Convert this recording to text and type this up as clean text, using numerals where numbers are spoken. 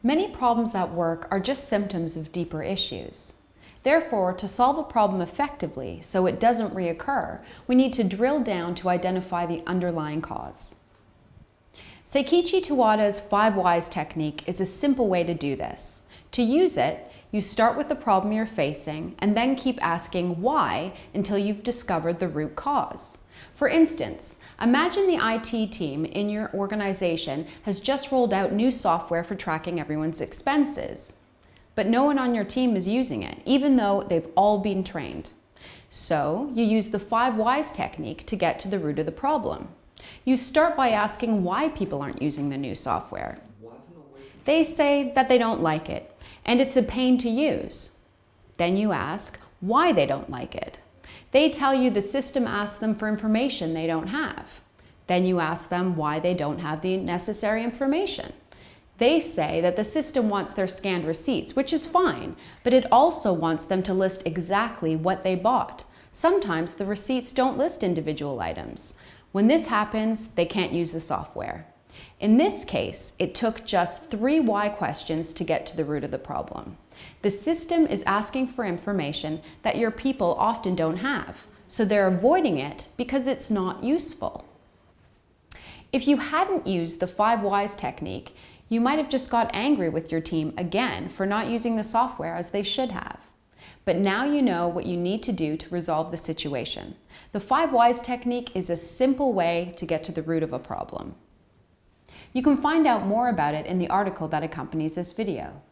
Many problems at work are just symptoms of deeper issues. Therefore, to solve a problem effectively so it doesn't reoccur, we need to drill down to identify the underlying cause. Seikichi Tawada's 5 whys technique is a simple way to do this. To use it, you start with the problem you're facing and then keep asking why until you've discovered the root cause. For instance, imagine the IT team in your organization has just rolled out new software for tracking everyone's expenses, but no one on your team is using it, even though they've all been trained. So you use the 5 whys technique to get to the root of the problem. You start by asking why people aren't using the new software. They say that they don't like it, and it's a pain to use. Then you ask why they don't like it. They tell you the system asks them for information they don't have. Then you ask them why they don't have the necessary information. They say that the system wants their scanned receipts, which is fine, but it also wants them to list exactly what they bought. Sometimes the receipts don't list individual items. When this happens, they can't use the software. In this case, it took just 3 why questions to get to the root of the problem. The system is asking for information that your people often don't have, so they're avoiding it because it's not useful. If you hadn't used the 5 whys technique, you might have just got angry with your team again for not using the software as they should have. But now you know what you need to do to resolve the situation. The 5 whys technique is a simple way to get to the root of a problem. You can find out more about it in the article that accompanies this video.